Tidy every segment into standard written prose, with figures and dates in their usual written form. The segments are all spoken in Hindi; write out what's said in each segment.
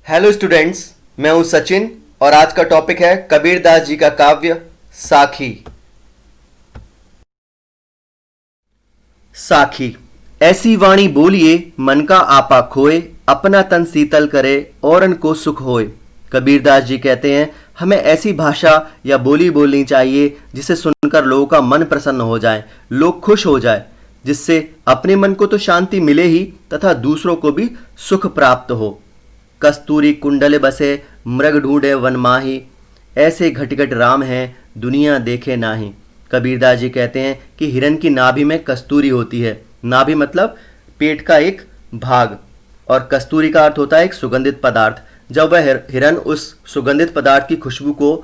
हेलो स्टूडेंट्स, मैं हूं सचिन और आज का टॉपिक है कबीरदास जी का काव्य साखी। साखी। ऐसी वाणी बोलिए मन का आपा खोए, अपना तन शीतल करे औरन को सुख होए। कबीरदास जी कहते हैं हमें ऐसी भाषा या बोली बोलनी चाहिए जिसे सुनकर लोगों का मन प्रसन्न हो जाए, लोग खुश हो जाए, जिससे अपने मन को तो शांति मिले ही तथा दूसरों को भी सुख प्राप्त हो। कस्तूरी कुंडल बसे मृग ढूंढे वन माही, ऐसे घटघट राम हैं दुनिया देखे नाही। कबीरदास जी कहते हैं कि हिरन की नाभि में कस्तूरी होती है। नाभि मतलब पेट का एक भाग, और कस्तूरी का अर्थ होता है एक सुगंधित पदार्थ। जब वह हिरन उस सुगंधित पदार्थ की खुशबू को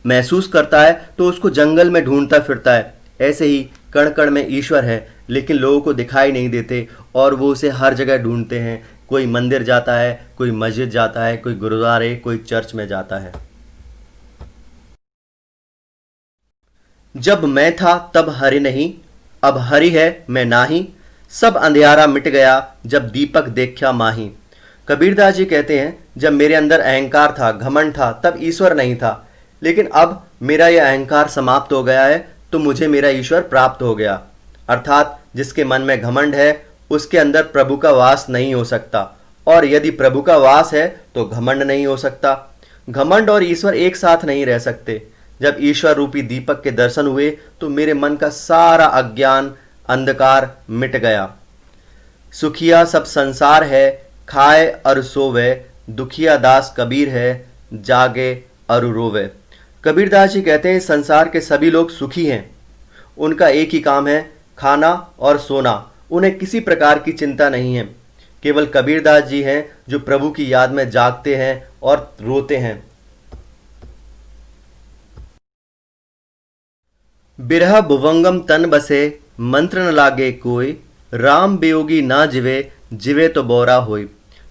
महसूस करता है तो उसको जंगल में ढूंढता फिरता है। ऐसे ही कण कण में ईश्वर है, लेकिन लोगों को दिखाई नहीं देते और वो उसे हर जगह ढूंढते हैं। कोई मंदिर जाता है, कोई मस्जिद जाता है, कोई गुरुद्वारे, कोई चर्च में जाता है। जब मैं था तब हरि नहीं, अब हरि है मैं नाही। सब अंधियारा मिट गया जब दीपक देखा माही। कबीरदास जी कहते हैं जब मेरे अंदर अहंकार था, घमंड था, तब ईश्वर नहीं था, लेकिन अब मेरा यह अहंकार समाप्त हो गया है तो मुझे मेरा ईश्वर प्राप्त हो गया। अर्थात जिसके मन में घमंड है उसके अंदर प्रभु का वास नहीं हो सकता, और यदि प्रभु का वास है तो घमंड नहीं हो सकता। घमंड और ईश्वर एक साथ नहीं रह सकते। जब ईश्वर रूपी दीपक के दर्शन हुए तो मेरे मन का सारा अज्ञान अंधकार मिट गया। सुखिया सब संसार है, खाए अरु सोवे, दुखिया दास कबीर है, जागे अरु रोवे। कबीरदास जी कहते हैं संसार के सभी लोग सुखी हैं, उनका एक ही काम है खाना और सोना, उन्हें किसी प्रकार की चिंता नहीं है। केवल कबीरदास जी हैं जो प्रभु की याद में जागते हैं और रोते हैं। बिरह भुवंगम तन बसे, मंत्र न लागे कोई, राम वियोगी ना जिवे, जिवे तो बोरा होई।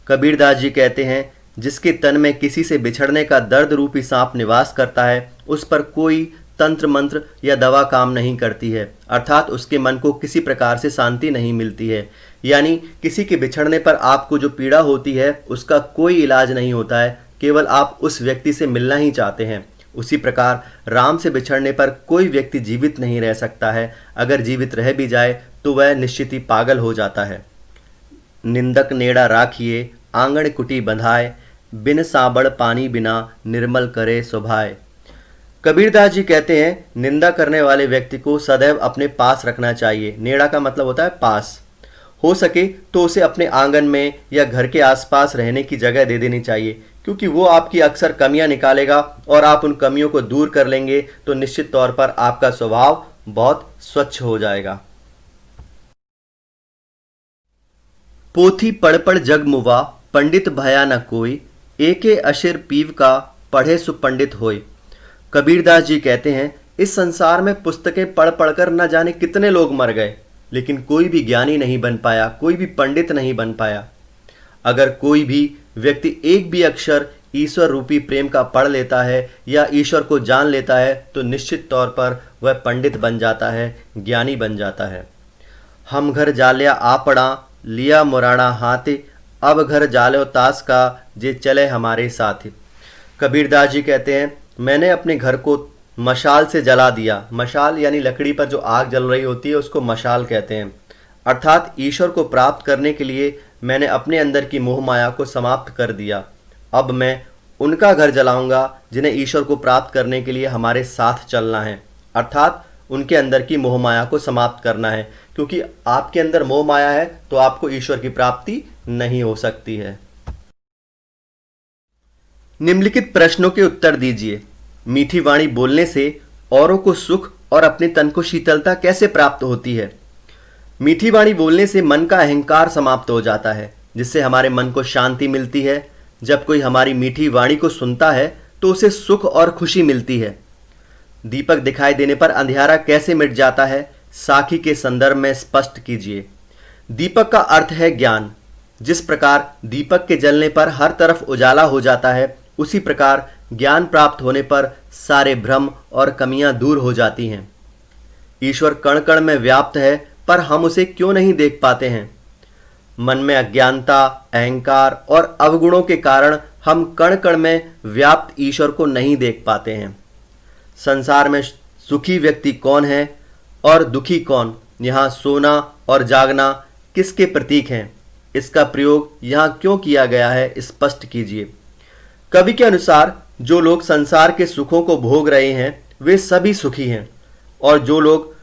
कबीरदास जी कहते हैं जिसके तन में किसी से बिछड़ने का दर्द रूपी सांप निवास करता है उस पर कोई तंत्र मंत्र या दवा काम नहीं करती है, अर्थात उसके मन को किसी प्रकार से शांति नहीं मिलती है। यानी किसी के बिछड़ने पर आपको जो पीड़ा होती है उसका कोई इलाज नहीं होता है, केवल आप उस व्यक्ति से मिलना ही चाहते हैं। उसी प्रकार राम से बिछड़ने पर कोई व्यक्ति जीवित नहीं रह सकता है, अगर जीवित रह भी जाए तो वह निश्चित ही पागल हो जाता है। निंदक नेड़ा राखिए, आंगन कुटी बंधाए, बिन साबड़ पानी बिना, निर्मल करे सुभाए। कबीरदास जी कहते हैं निंदा करने वाले व्यक्ति को सदैव अपने पास रखना चाहिए। नेड़ा का मतलब होता है पास। हो सके तो उसे अपने आंगन में या घर के आसपास रहने की जगह दे देनी चाहिए, क्योंकि वो आपकी अक्सर कमियां निकालेगा और आप उन कमियों को दूर कर लेंगे तो निश्चित तौर पर आपका स्वभाव बहुत स्वच्छ हो जाएगा। पोथी पढ़ पढ़ जग मुवा, पंडित भया न कोई, एके अशिर पीव का, पढ़े सुपंडित होय। कबीरदास जी कहते हैं इस संसार में पुस्तकें पढ़ पढ़कर न जाने कितने लोग मर गए, लेकिन कोई भी ज्ञानी नहीं बन पाया, कोई भी पंडित नहीं बन पाया। अगर कोई भी व्यक्ति एक भी अक्षर ईश्वर रूपी प्रेम का पढ़ लेता है या ईश्वर को जान लेता है तो निश्चित तौर पर वह पंडित बन जाता है, ज्ञानी बन जाता है। हम घर जालिया आपड़ा, लिया मुराना हाथी, अब घर जालो तास का, जे चले हमारे साथ। कबीरदास जी कहते हैं मैंने अपने घर को मशाल से जला दिया। मशाल यानी लकड़ी पर जो आग जल रही होती है उसको मशाल कहते हैं। अर्थात ईश्वर को प्राप्त करने के लिए मैंने अपने अंदर की मोह माया को समाप्त कर दिया। अब मैं उनका घर जलाऊंगा जिन्हें ईश्वर को प्राप्त करने के लिए हमारे साथ चलना है, अर्थात उनके अंदर की मोह माया को समाप्त करना है, क्योंकि आपके अंदर मोह माया है तो आपको ईश्वर की प्राप्ति नहीं हो सकती है। निम्नलिखित प्रश्नों के उत्तर दीजिए। मीठी वाणी बोलने से औरों को सुख और अपने तन को शीतलता कैसे प्राप्त होती है? मीठी वाणी बोलने से मन का अहंकार समाप्त हो जाता है, जिससे हमारे मन को शांति मिलती है। जब कोई हमारी मीठी वाणी को सुनता है तो उसे सुख और खुशी मिलती है। दीपक दिखाई देने पर अंधियारा कैसे मिट जाता है? साखी के संदर्भ में स्पष्ट कीजिए। दीपक का अर्थ है ज्ञान। जिस प्रकार दीपक के जलने पर हर तरफ उजाला हो जाता है, उसी प्रकार ज्ञान प्राप्त होने पर सारे भ्रम और कमियां दूर हो जाती हैं। ईश्वर कण कण में व्याप्त है, पर हम उसे क्यों नहीं देख पाते हैं? मन में अज्ञानता, अहंकार और अवगुणों के कारण हम कण कण में व्याप्त ईश्वर को नहीं देख पाते हैं। संसार में सुखी व्यक्ति कौन है और दुखी कौन, यहाँ सोना और जागना किसके प्रतीक हैं, इसका प्रयोग यहाँ क्यों किया गया है, स्पष्ट कीजिए। कवि के अनुसार जो लोग संसार के सुखों को भोग रहे हैं वे सभी सुखी हैं, और जो लोग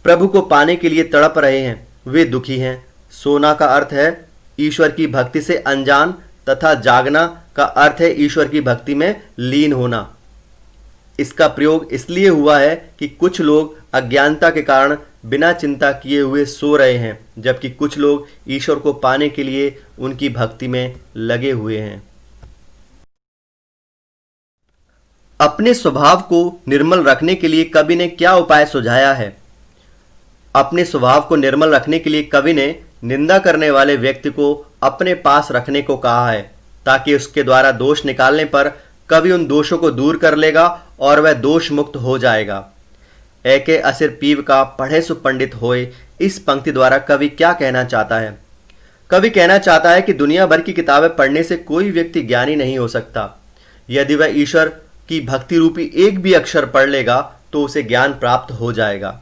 प्रभु को पाने के लिए तड़प रहे हैं वे दुखी हैं। सोना का अर्थ है ईश्वर की भक्ति से अनजान, तथा जागना का अर्थ है ईश्वर की भक्ति में लीन होना। इसका प्रयोग इसलिए हुआ है कि कुछ लोग अज्ञानता के कारण बिना चिंता किए हुए सो रहे हैं, जबकि कुछ लोग ईश्वर को पाने के लिए उनकी भक्ति में लगे हुए हैं। अपने स्वभाव को निर्मल रखने के लिए कवि ने क्या उपाय सुझाया है? अपने स्वभाव को निर्मल रखने के लिए कवि ने निंदा करने वाले व्यक्ति को अपने पास रखने को कहा है, ताकि उसके द्वारा दोष निकालने पर कवि उन दोषों को दूर कर लेगा और वह दोष मुक्त हो जाएगा। एके असिर पीव का पढ़े सु पंडित होए, इस पंक्ति द्वारा कवि क्या कहना चाहता है? कवि कहना चाहता है कि दुनिया भर की किताबें पढ़ने से कोई व्यक्ति ज्ञानी नहीं हो सकता। यदि वह ईश्वर की भक्ति रूपी एक भी अक्षर पढ़ लेगा तो उसे ज्ञान प्राप्त हो जाएगा।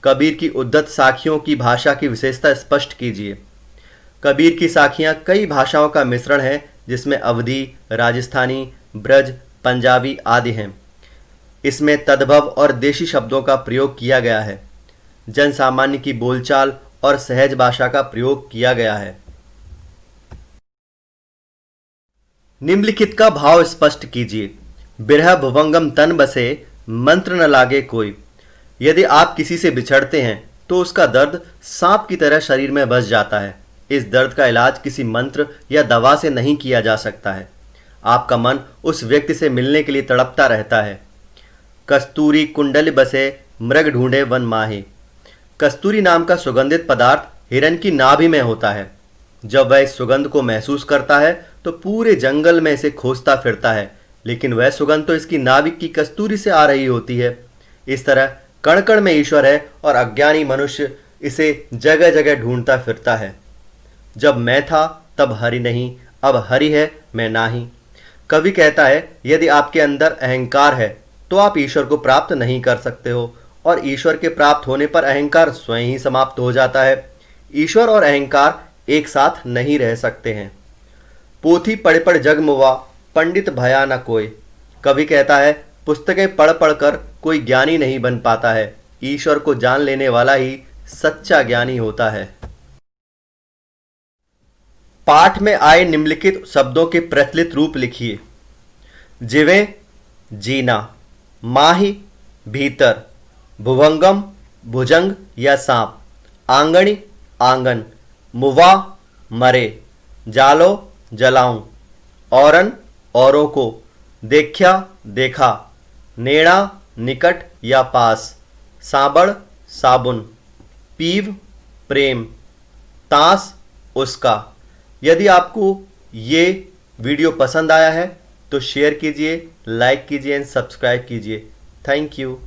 कबीर की उद्धत साखियों की भाषा की विशेषता स्पष्ट कीजिए। कबीर की साखियां कई भाषाओं का मिश्रण है, जिसमें अवधी, राजस्थानी, ब्रज, पंजाबी आदि हैं। इसमें तद्भव और देशी शब्दों का प्रयोग किया गया है। जन सामान्य की बोलचाल और सहज भाषा का प्रयोग किया गया है। निम्नलिखित का भाव स्पष्ट कीजिए। बिरह भुवंगम तन बसे, मंत्र न लागे कोई। यदि आप किसी से बिछड़ते हैं तो उसका दर्द सांप की तरह शरीर में बस जाता है। इस दर्द का इलाज किसी मंत्र या दवा से नहीं किया जा सकता है। आपका मन उस व्यक्ति से मिलने के लिए तड़पता रहता है। कस्तूरी कुंडल बसे, मृग ढूंढे वन माहे। कस्तूरी नाम का सुगंधित पदार्थ हिरन की नाभि में होता है। जब वह इस सुगंध को महसूस करता है तो पूरे जंगल में इसे खोजता फिरता है, लेकिन वह सुगंध तो इसकी नाभि की कस्तूरी से आ रही होती है। इस तरह कण कण में ईश्वर है और अज्ञानी मनुष्य इसे जगह जगह ढूंढता फिरता है। जब मैं था तब हरि नहीं, अब हरि है मैं नाही। कवि कहता है यदि आपके अंदर अहंकार है तो आप ईश्वर को प्राप्त नहीं कर सकते हो, और ईश्वर के प्राप्त होने पर अहंकार स्वयं ही समाप्त हो जाता है। ईश्वर और अहंकार एक साथ नहीं रह सकते हैं। पोथी पढ़ पढ़ जग मुआ, पंडित भया न कोय। कवि कहता है पुस्तकें पढ़ पढ़ कर कोई ज्ञानी नहीं बन पाता है, ईश्वर को जान लेने वाला ही सच्चा ज्ञानी होता है। पाठ में आए निम्नलिखित शब्दों के प्रचलित रूप लिखिए। जिवें जीना, माही भीतर, भुवंगम भुजंग या सांप, आंगणी आंगन, मुवा मरे, जालो जलाऊं, औरन औरों को, देखा देखा, नेड़ा निकट या पास, साबड़ साबुन, पीव प्रेम, तास उसका। यदि आपको ये वीडियो पसंद आया है तो शेयर कीजिए, लाइक कीजिए एंड सब्सक्राइब कीजिए। Thank you.